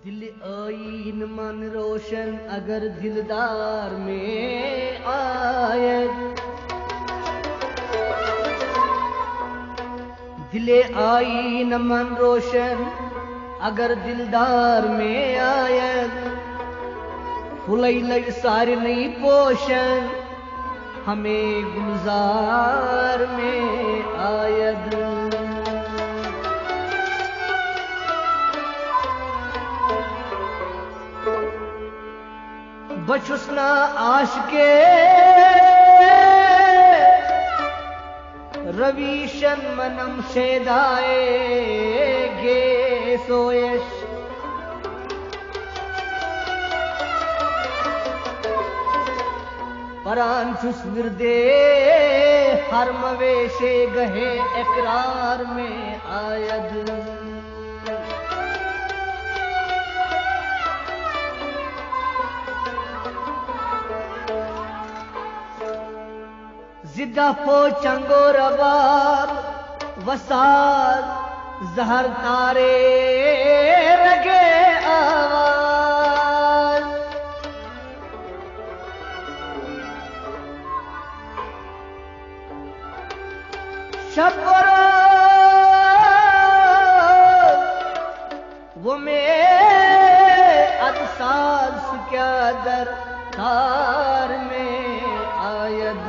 दिल आईन मन रोशन अगर दिलदार में आए, दिले आईन मन रोशन अगर दिलदार में आए, फुलई लग सारे नई पोशन हमें गुलजार में आयद। बचुसना आशिके रवीशन मनम शेदाए गे सोयश, परान चुस विरदे हर मवेशे गहे इकरार में आयद। जिदा पो चंगो रबाब वसाद जहर तारे रगे आवाज, शब वो में अदसास क्या दर तार में आयद।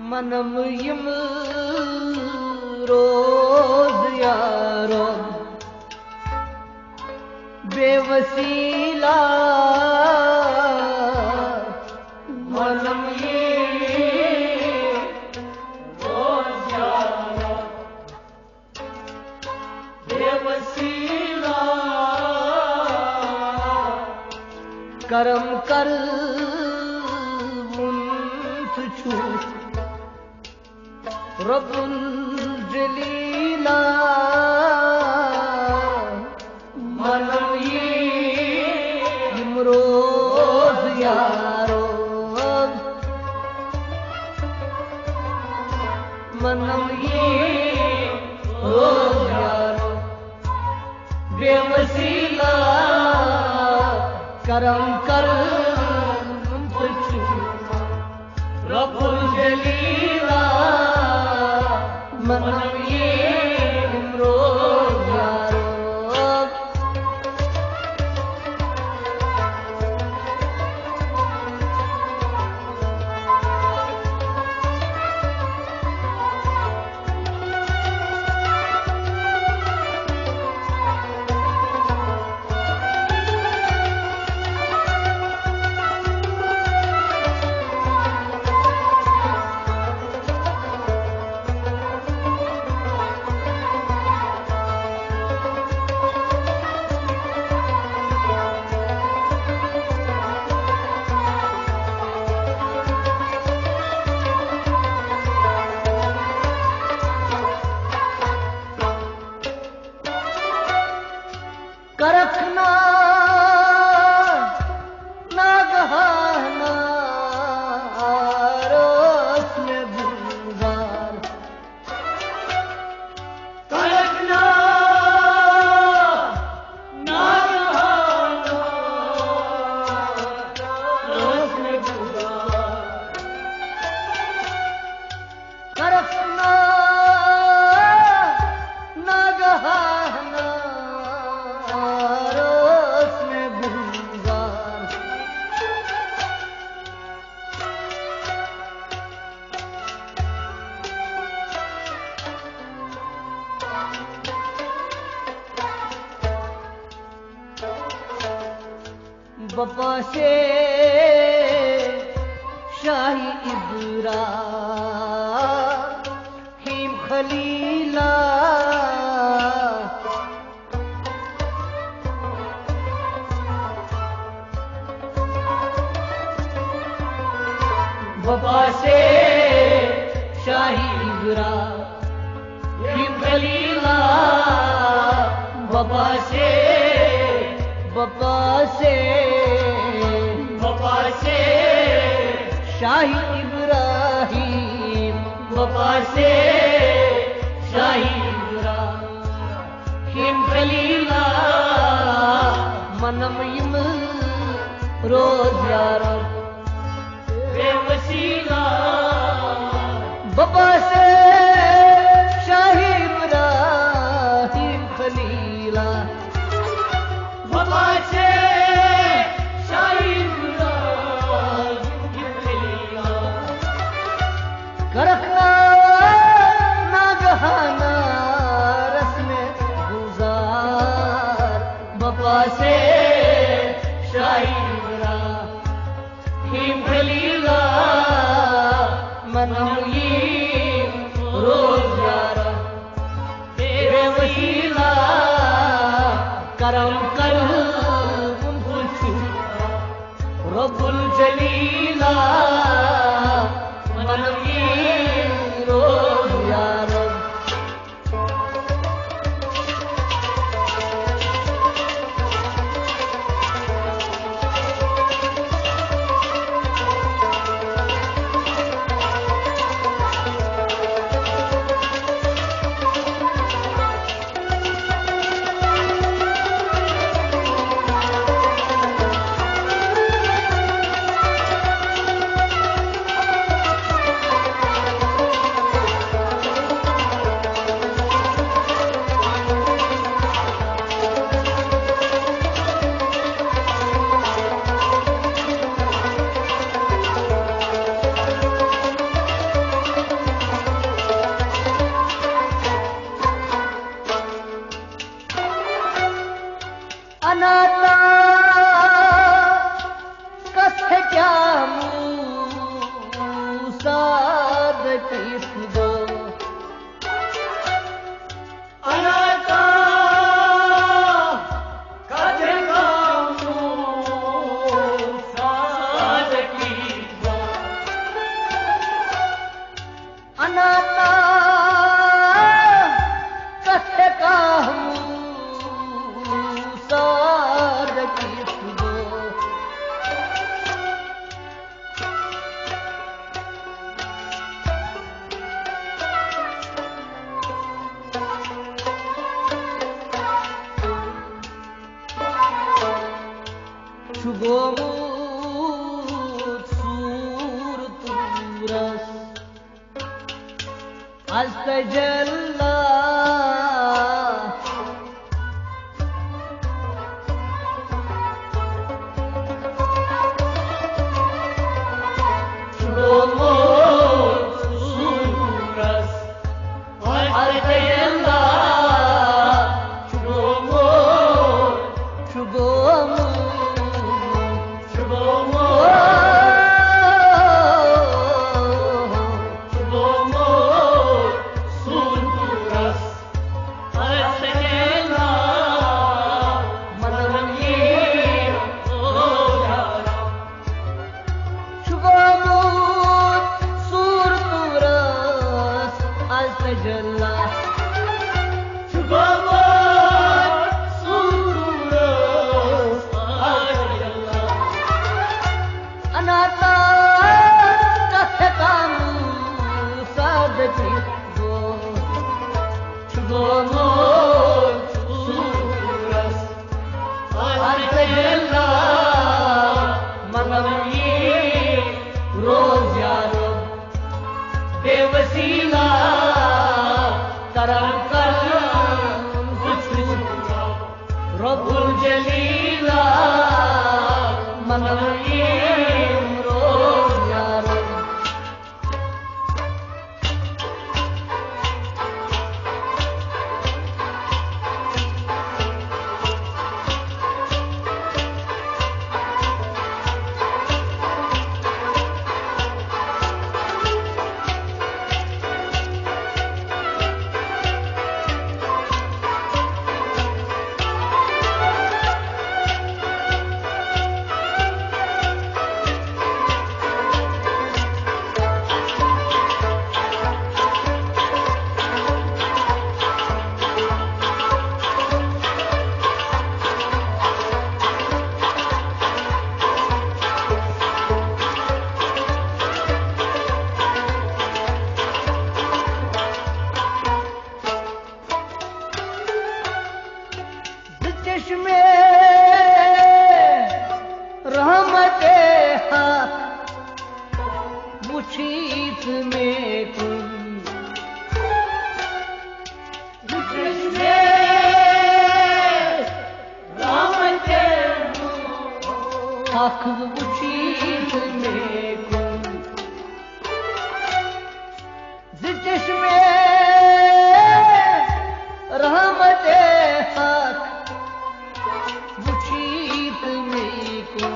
मनम यम रोज यारो बेवसीला, मनम ये रोज यारो बेवसीला, करम कर मुंत छूट रब्बुल जलीला, मनम ये इमरोज यारो, मनम ये रोज यारो बेवसीला, करम कर रब्बुल जलीला, मनम ये इमरोज यारो। करखना नागहाना रोस में गुलजार, करखना नागहाना रोस में गुलजार, करखना नागहाना बपा से शाही इब्राहिम खलीला, बपा से शाही इब्राहिम खलीला, बपा से शाही इब्राहिम बपा से शाही इब्राहिम खलीला मनम इम रोज यारब बेवसीला बपा से शाही इब्राहिम खलीला बपा से शाही इब्राहिम खलीला करखना नागहाना रस्म गुजार बपा से शाही इब्राहिम खलीला मनम इम रोज यारब बेवसीला करम कर रब्बुल जलीला मनम इम रोज यारब अनाता कसे क्या मूसाद किस दो अनाता कसे क्या मूसाद किस दो अनाता कसे का सार किस दो शुगो सूर तुरस अस्तजल्ला hak وشيت ميكم hak وشيت ميكم زچشمه رحمت hak وشيت ميكم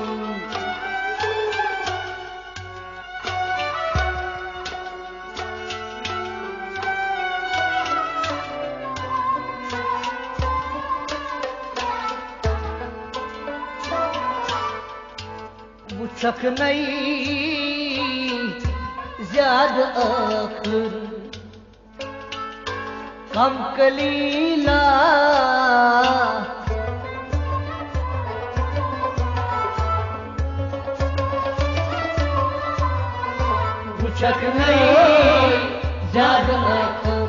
बुचक नहीं ज्यादा आखिर कम कलीला बुचक नहीं ज्यादा आखिर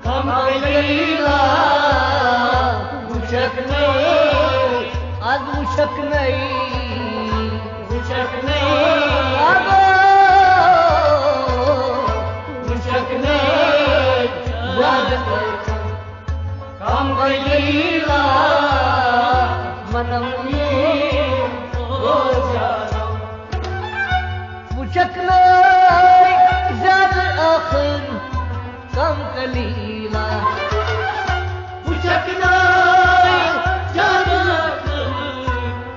कम कलीला बुचक नहीं आज बुचक नहीं बुचक नहीं अब बुचक नहीं याद कम गईला मनम ये हो जाना बुचक नहीं याद आखिर कम कलीला बुचक नहीं याद आखिर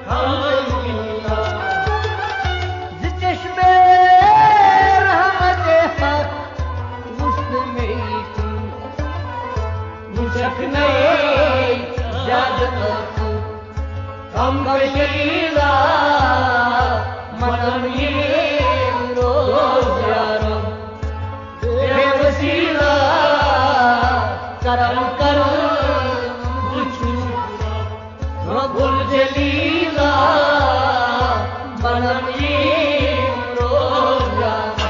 कम बुचक नहीं याद कम कलीला मनम ये रोज यारो बेवसीला करम करो बुझू भूल जलीला मनम ये रोज यारो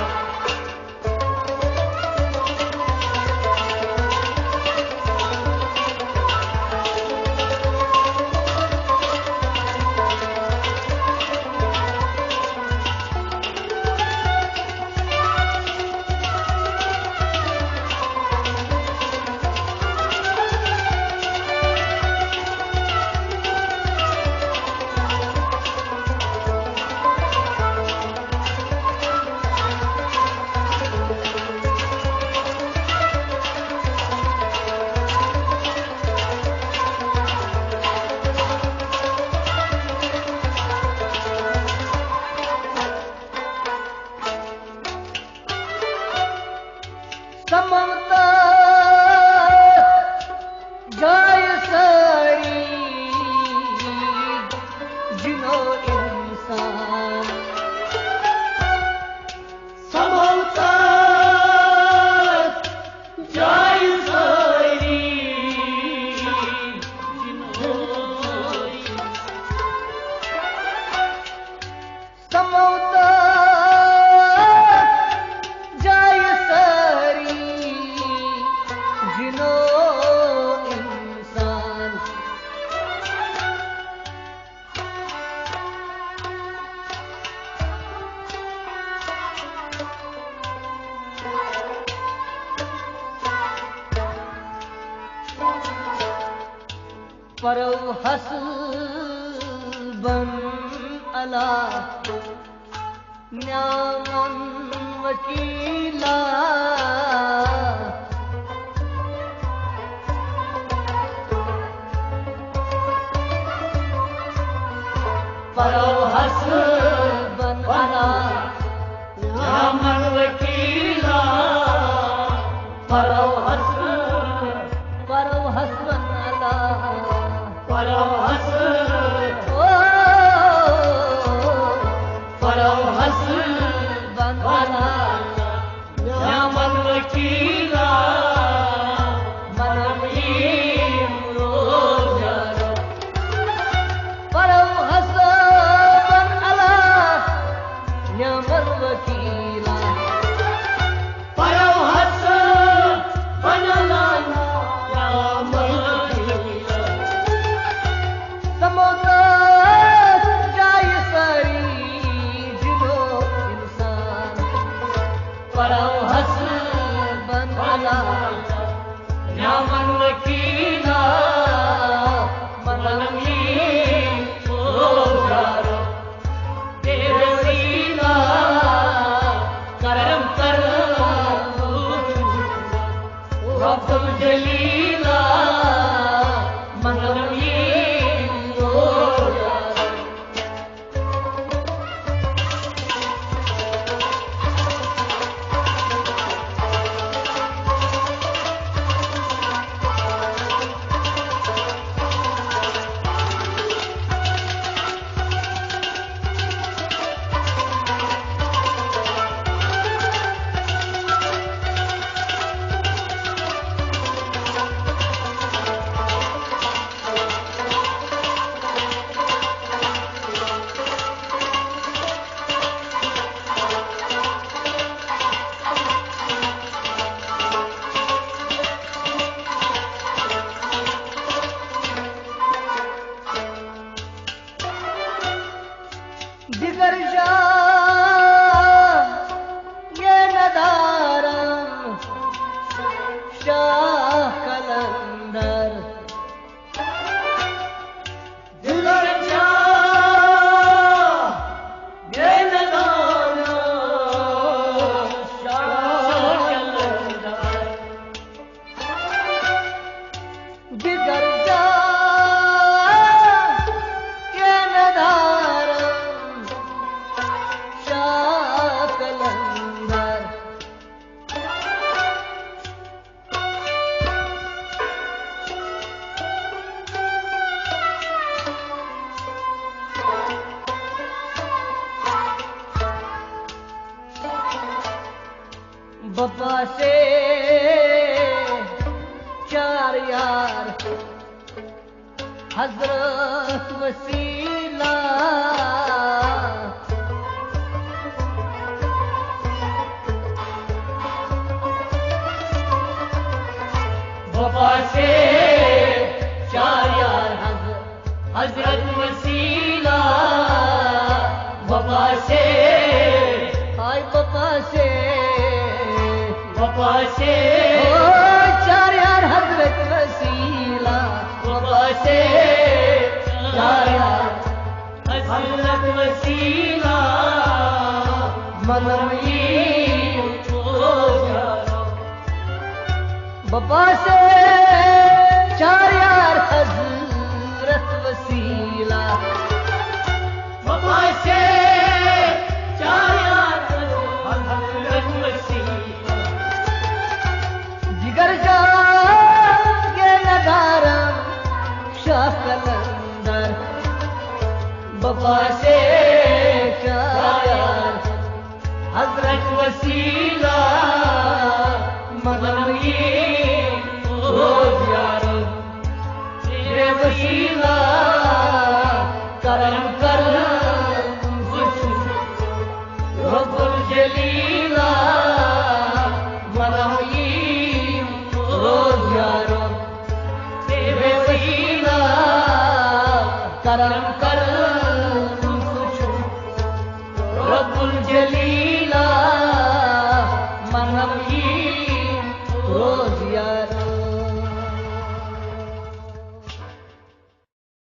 समता जाय सारी जिनो इंसान समता जाय सारी जिनो समता परव हस बन अला न्यामन वकीला परव हस बन अला न्यामन वकीला परव हस बन अला परव हस बन अला न्यामन वकीला मनम ये रोज यारो परव हस बन अला दिगर शाह ये नदारम शाह कलंदर दिगर शाह ये नदारम शाह कलंदर दिगर बप्पा से चार यार हजरत वसीला बप्पा से चार यार हजरत वसीला बप्पा से हाय बप्पा से बप्पा से चार यार हजरत वसीला बप्पा से चार यार हजरत वसीला मनमी बप्पा से